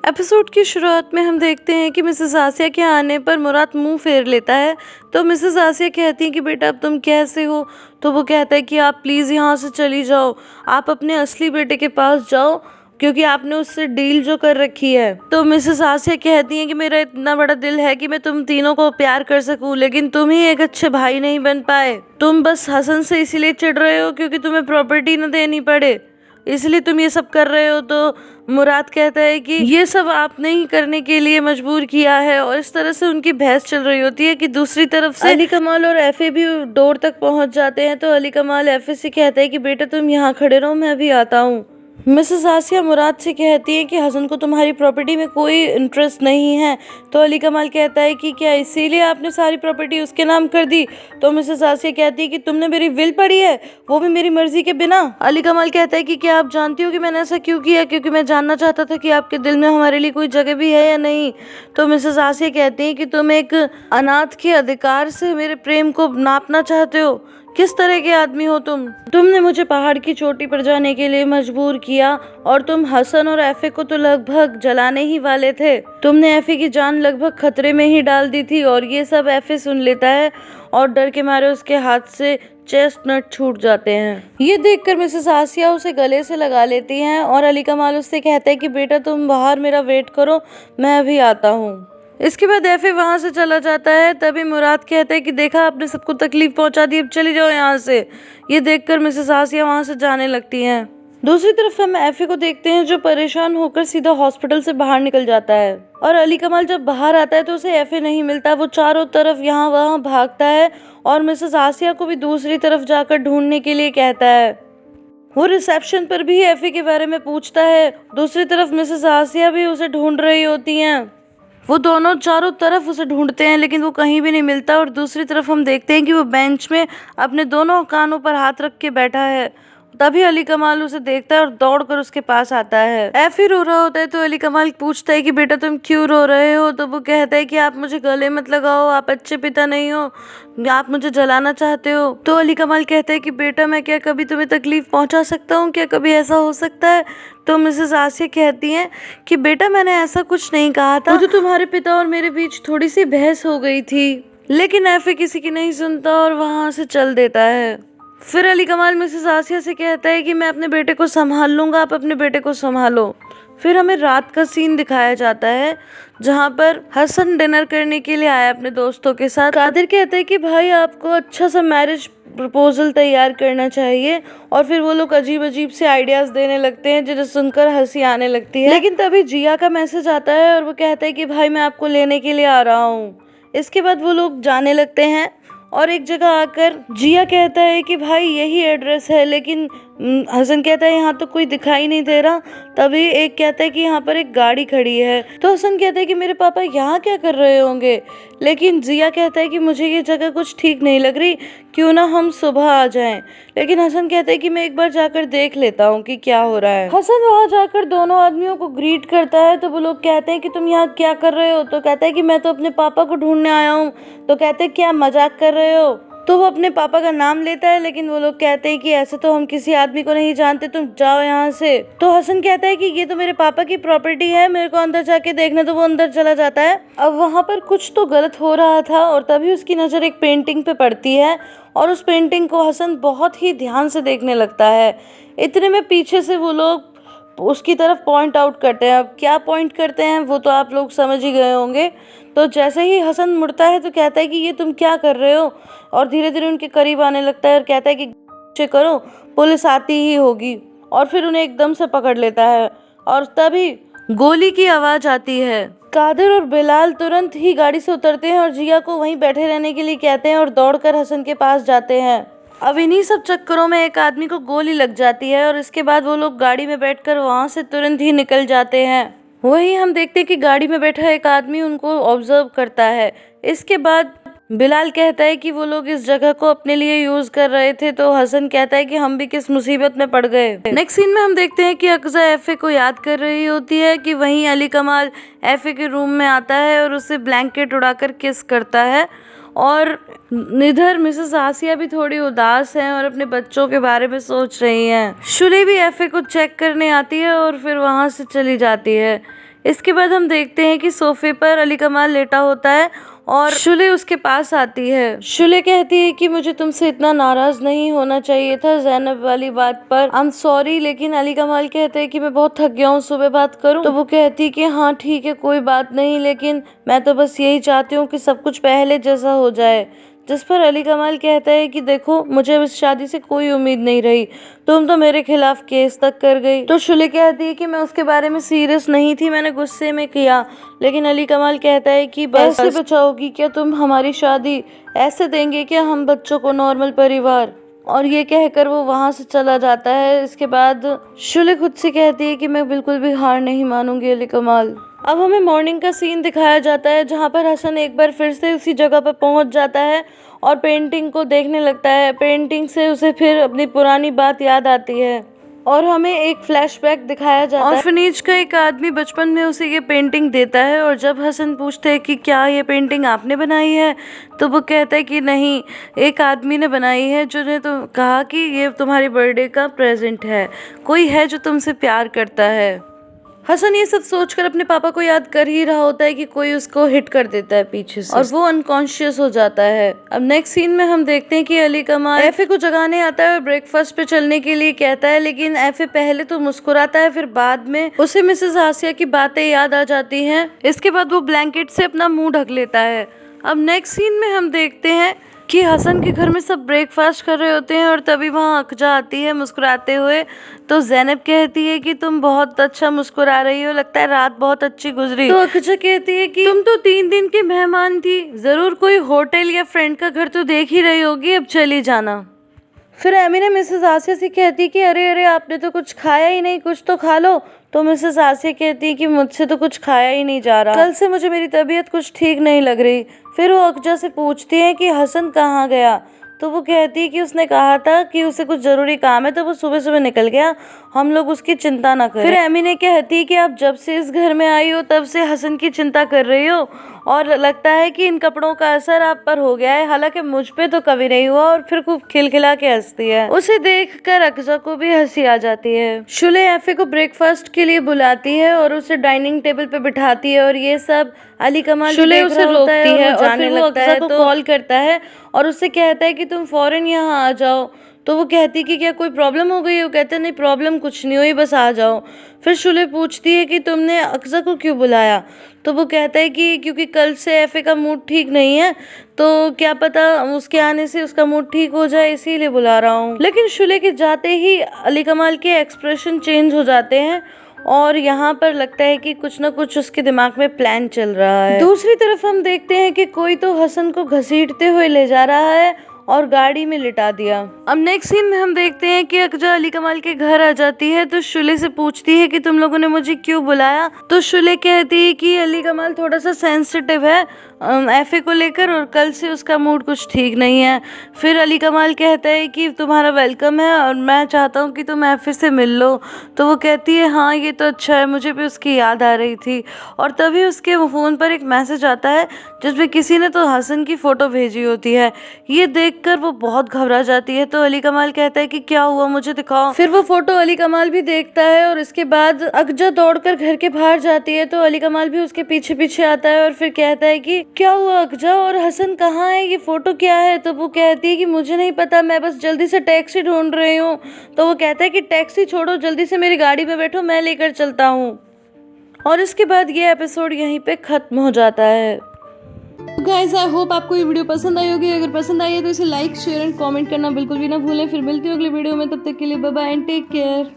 Episode की शुरुआत में हम देखते हैं कि मिसेस आसिया के आने पर मुराद मुंह फेर लेता है। तो मिसेस आसिया कहती हैं कि बेटा अब तुम कैसे हो। तो वो कहता है कि आप प्लीज़ यहाँ से चली जाओ, आप अपने असली बेटे के पास जाओ क्योंकि आपने उससे डील जो कर रखी है। तो मिसेस आसिया कहती हैं कि मेरा इतना बड़ा दिल है कि मैं तुम तीनों को प्यार कर सकूं, लेकिन तुम ही एक अच्छे भाई नहीं बन पाए। तुम बस हसन से इसीलिए चिढ़ रहे हो क्योंकि तुम्हें प्रॉपर्टी न देनी पड़े, इसलिए तुम ये सब कर रहे हो। तो मुराद कहता है कि ये सब आपने ही करने के लिए मजबूर किया है, और इस तरह से उनकी बहस चल रही होती है कि दूसरी तरफ से अली कमाल और एफे भी डोर तक पहुंच जाते हैं। तो अली कमाल एफे से कहता है कि बेटा तुम यहाँ खड़े रहो, मैं भी आता हूँ। मिसेस आसिया मुराद से कहती है कि हसन को तुम्हारी प्रॉपर्टी में कोई इंटरेस्ट नहीं है। तो अली कमाल कहता है कि क्या इसीलिए आपने सारी प्रॉपर्टी उसके नाम कर दी। तो मिसेस आसिया कहती है कि तुमने मेरी विल पढ़ी है, वो भी मेरी मर्जी के बिना। अली कमाल कहता है कि क्या आप जानती हो कि मैंने ऐसा क्यों किया, क्योंकि मैं जानना चाहता था कि आपके दिल में हमारे लिए कोई जगह भी है या नहीं। तो मिसेस आसिया कहती है कि तुम एक अनाथ के अधिकार से मेरे प्रेम को नापना चाहते हो। किस तरह के आदमी हो तुमने मुझे पहाड़ की चोटी पर जाने के लिए मजबूर किया, और तुम हसन और एफे को तो लगभग जलाने ही वाले थे। तुमने एफे की जान लगभग खतरे में ही डाल दी थी। और ये सब एफे सुन लेता है और डर के मारे उसके हाथ से चेस्टनट छूट जाते हैं। ये देखकर मिसेस आसिया उसे गले से लगा लेती हैं और अली कमाल उससे कहता है कि बेटा तुम बाहर मेरा वेट करो, मैं अभी आता हूँ। इसके बाद एफे वहां से चला जाता है। तभी मुराद कहता है कि देखा आपने सबको तकलीफ पहुंचा दी, अब चली जाओ यहाँ से। ये देखकर मिसेस आसिया वहां से जाने लगती हैं। दूसरी तरफ हम एफे को देखते हैं जो परेशान होकर सीधा हॉस्पिटल से बाहर निकल जाता है। और अली कमाल जब बाहर आता है तो उसे एफे नहीं मिलता। वो चारों तरफ यहाँ वहाँ भागता है और मिसेस आसिया को भी दूसरी तरफ जाकर ढूंढने के लिए कहता है। वो रिसेप्शन पर भी एफे के बारे में पूछता है। दूसरी तरफ मिसेस आसिया भी उसे ढूंढ रही होती हैं। वो दोनों चारों तरफ उसे ढूंढते हैं लेकिन वो कहीं भी नहीं मिलता। और दूसरी तरफ हम देखते हैं कि वो बेंच में अपने दोनों कानों पर हाथ रख के बैठा है। तभी अली कमाल उसे देखता है और दौड़कर उसके पास आता है। एफी रो रहा होता है तो अली कमाल पूछता है कि बेटा तुम क्यों रो रहे हो। तो वो कहता है कि आप मुझे गले मत लगाओ, आप अच्छे पिता नहीं हो, आप मुझे जलाना चाहते हो। तो अली कमाल कहता है कि बेटा मैं क्या कभी तुम्हें तकलीफ पहुंचा सकता हूँ, क्या कभी ऐसा हो सकता है। तो मिसेस आसिया कहती हैं कि बेटा मैंने ऐसा कुछ नहीं कहा था, मुझे तुम्हारे पिता और मेरे बीच थोड़ी सी बहस हो गई थी। लेकिन एफे किसी की नहीं सुनता और वहां से चल देता है। फिर अली कमाल मिसेस आसिया से कहता है कि मैं अपने बेटे को संभाल लूंगा, आप अपने बेटे को संभालो। फिर हमें रात का सीन दिखाया जाता है जहाँ पर हसन डिनर करने के लिए आया अपने दोस्तों के साथ। कादिर कहता है कि भाई आपको अच्छा सा मैरिज प्रपोजल तैयार करना चाहिए। और फिर वो लोग अजीब अजीब से आइडियाज देने लगते हैं जिन्हें सुनकर हंसी आने लगती है। लेकिन तभी जिया का मैसेज आता है और वो कहता है कि भाई मैं आपको लेने के लिए आ रहा हूँ। इसके बाद वो लोग जाने लगते हैं और एक जगह आकर जिया कहता है कि भाई यही एड्रेस है, लेकिन हसन कहता है यहाँ तो कोई दिखाई नहीं दे रहा। तभी एक कहता है कि यहाँ पर एक गाड़ी खड़ी है। तो हसन कहता है कि मेरे पापा यहाँ क्या कर रहे होंगे। लेकिन जिया कहता है कि मुझे ये जगह कुछ ठीक नहीं लग रही, क्यों ना हम सुबह आ जाएं। लेकिन हसन कहता है कि मैं एक बार जाकर देख लेता हूँ कि क्या हो रहा है। हसन वहाँ जाकर दोनों आदमियों को ग्रीट करता है। तो वो लोग कहते हैं कि तुम यहाँ क्या कर रहे हो। तो कहता है कि मैं तो अपने पापा को ढूंढने आया हूँ। तो कहते हैं क्या मजाक कर रहे हो। तो वो अपने पापा का नाम लेता है, लेकिन वो लोग कहते हैं कि ऐसे तो हम किसी आदमी को नहीं जानते, तुम जाओ यहाँ से। तो हसन कहता है कि ये तो मेरे पापा की प्रॉपर्टी है, मेरे को अंदर जाके देखने। तो वो अंदर चला जाता है। अब वहाँ पर कुछ तो गलत हो रहा था और तभी उसकी नज़र एक पेंटिंग पे पड़ती है और उस पेंटिंग को हसन बहुत ही ध्यान से देखने लगता है। इतने में पीछे से वो लोग उसकी तरफ पॉइंट आउट करते हैं। अब क्या पॉइंट करते हैं वो तो आप लोग समझ ही गए होंगे। तो जैसे ही हसन मुड़ता है तो कहता है कि ये तुम क्या कर रहे हो, और धीरे धीरे उनके करीब आने लगता है और कहता है कि पीछे करो, पुलिस आती ही होगी। और फिर उन्हें एकदम से पकड़ लेता है और तभी गोली की आवाज़ आती है। कादिर और बिलाल तुरंत ही गाड़ी से उतरते हैं और जिया को वहीं बैठे रहने के लिए कहते हैं और दौड़कर हसन के पास जाते हैं। अब इन्हीं सब चक्करों में एक आदमी को गोली लग जाती है और इसके बाद वो लोग गाड़ी में बैठकर वहां से तुरंत ही निकल जाते हैं। वही हम देखते हैं कि गाड़ी में बैठा एक आदमी उनको ऑब्जर्व करता है। इसके बाद बिलाल कहता है कि वो लोग इस जगह को अपने लिए यूज कर रहे थे। तो हसन कहता है कि हम भी किस मुसीबत में पड़ गए। नेक्स्ट सीन में हम देखते हैं कि अक्सा एफे को याद कर रही होती है कि वहीं अली कमाल एफे के रूम में आता है और उसे ब्लैंकेट उड़ाकर किस करता है। और इधर मिसेस आसिया भी थोड़ी उदास हैं और अपने बच्चों के बारे में सोच रही हैं। शुली भी एफे को चेक करने आती है और फिर वहां से चली जाती है। इसके बाद हम देखते हैं कि सोफे पर अली कमाल लेटा होता है और शुले उसके पास आती है। शुले कहती है कि मुझे तुमसे इतना नाराज नहीं होना चाहिए था ज़ैनब वाली बात पर, आई एम सॉरी। लेकिन अली कमाल कहते हैं कि मैं बहुत थक गया हूँ, सुबह बात करूँ? तो वो कहती है कि हाँ ठीक है कोई बात नहीं, लेकिन मैं तो बस यही चाहती हूँ कि सब कुछ पहले जैसा हो जाए। जिस पर अली कमाल कहता है कि देखो मुझे इस शादी से कोई उम्मीद नहीं रही, तुम तो मेरे खिलाफ केस तक कर गई। तो शुले कहती है कि मैं उसके बारे में सीरियस नहीं थी, मैंने गुस्से में किया। लेकिन अली कमाल कहता है कि बस ऐसे बचाओगी क्या तुम हमारी शादी, ऐसे देंगे क्या हम बच्चों को नॉर्मल परिवार? और ये कहकर वो वहाँ से चला जाता है। इसके बाद शुले खुद से कहती है कि मैं बिल्कुल भी हार नहीं मानूंगी अली कमाल। अब हमें मॉर्निंग का सीन दिखाया जाता है जहाँ पर हसन एक बार फिर से उसी जगह पर पहुँच जाता है और पेंटिंग को देखने लगता है। पेंटिंग से उसे फिर अपनी पुरानी बात याद आती है और हमें एक फ्लैशबैक दिखाया जाता है। ऑर्फनेज का एक आदमी बचपन में उसे ये पेंटिंग देता है और जब हसन पूछते हैं कि क्या ये पेंटिंग आपने बनाई है, तो वो कहता है कि नहीं, एक आदमी ने बनाई है जिन्हें तो कहा कि ये तुम्हारी बर्थडे का प्रेजेंट है, कोई है जो तुमसे प्यार करता है। हसन ये सब सोचकर अपने पापा को याद कर ही रहा होता है कि कोई उसको हिट कर देता है पीछे से और वो अनकॉन्शियस हो जाता है। अब नेक्स्ट सीन में हम देखते हैं कि अली कमाल एफे को जगाने आता है और ब्रेकफास्ट पे चलने के लिए कहता है, लेकिन एफे पहले तो मुस्कुराता है, फिर बाद में उसे मिसेस आसिया की बातें याद आ जाती हैं। इसके बाद वो ब्लैंकेट से अपना मुंह ढक लेता है। अब नेक्स्ट सीन में हम देखते हैं कि हसन के घर में सब ब्रेकफास्ट कर रहे होते हैं और तभी वहाँ अखजा आती है मुस्कुराते हुए। तो ज़ैनब कहती है कि तुम बहुत अच्छा मुस्कुरा रही हो, लगता है रात बहुत अच्छी गुजरी। तो अखजा कहती है कि तुम तो 3 दिन की मेहमान थी, जरूर कोई होटल या फ्रेंड का घर तो देख ही रही होगी, अब चली जाना। फिर एमिना मिसेस आसिया से कहती कि अरे अरे आपने तो कुछ खाया ही नहीं, कुछ तो खा लो। तो मिसेस आसिया कहती कि मुझसे तो कुछ खाया ही नहीं जा रहा, कल से मुझे मेरी तबीयत कुछ ठीक नहीं लग रही। फिर वो अखजा से पूछती है कि हसन कहाँ गया? तो वो कहती है कि उसने कहा था कि उसे कुछ ज़रूरी काम है तो वो सुबह सुबह निकल गया, हम लोग उसकी चिंता ना करें। फिर एमिने कहती है कि आप जब से इस घर में आई हो तब से हसन की चिंता कर रही हो और लगता है कि इन कपड़ों का असर आप पर हो गया है, हालांकि मुझ पे तो कभी नहीं हुआ। और फिर खूब खिलखिला के हंसती है। उसे देखकर अखजा को भी हंसी आ जाती है। शुले एफे को ब्रेकफास्ट के लिए बुलाती है और उसे डाइनिंग टेबल पे बिठाती है और ये सब अली कमाल शुले उसे रोकती है और फिर वो अखजा को कॉल करता है और उससे कहता है कि तुम फौरन यहाँ आ जाओ। तो वो कहती कि क्या कोई प्रॉब्लम हो गई? वो कहते नहीं प्रॉब्लम कुछ नहीं हुई, बस आ जाओ। फिर शुले पूछती है कि तुमने अखजा को क्यों बुलाया? तो वो कहता है कि क्योंकि कल से एफे का मूड ठीक नहीं है, तो क्या पता उसके आने से उसका मूड ठीक हो जाए, इसीलिए बुला रहा हूँ। लेकिन शुले के जाते ही अली कमाल के एक्सप्रेशन चेंज हो जाते हैं और यहाँ पर लगता है कि कुछ ना कुछ उसके दिमाग में प्लान चल रहा है। दूसरी तरफ हम देखते हैं कि कोई तो हसन को घसीटते हुए ले जा रहा है और गाड़ी में लिटा दिया। अब नेक्स्ट सीन में हम देखते हैं कि अखजा अली कमाल के घर आ जाती है तो शुले से पूछती है कि तुम लोगों ने मुझे क्यों बुलाया? तो शुले कहती है कि अली कमाल थोड़ा सा सेंसिटिव है एफे को लेकर और कल से उसका मूड कुछ ठीक नहीं है। फिर अली कमाल कहता है कि तुम्हारा वेलकम है और मैं चाहता हूँ कि तुम एफे से मिल लो। तो वो कहती है हाँ ये तो अच्छा है, मुझे भी उसकी याद आ रही थी। और तभी उसके फ़ोन पर एक मैसेज आता है जिसमें किसी ने तो हसन की फ़ोटो भेजी होती है। ये देखकर वो बहुत घबरा जाती है। तो अली कमाल कहता है कि क्या हुआ, मुझे दिखाओ। फिर वो फ़ोटो अली कमाल भी देखता है और इसके बाद अखजा दौड़कर घर के बाहर जाती है तो अली कमाल भी उसके पीछे पीछे आता है और फिर कहता है कि क्या हुआ अखजा, और हसन कहाँ है, ये फोटो क्या है? तो वो कहती है कि मुझे नहीं पता, मैं बस जल्दी से टैक्सी ढूंढ रही हूँ। तो वो कहता है कि टैक्सी छोड़ो, जल्दी से मेरी गाड़ी में बैठो, मैं लेकर चलता हूँ। और इसके बाद ये एपिसोड यहीं पे खत्म हो जाता है। गाइस आई होप आपको ये वीडियो पसंद आई होगी। अगर पसंद आई है तो इसे लाइक शेयर एंड कमेंट करना बिल्कुल भी ना भूलें। फिर मिलती हूँ अगली वीडियो में, तब तक के लिए bye bye and take care.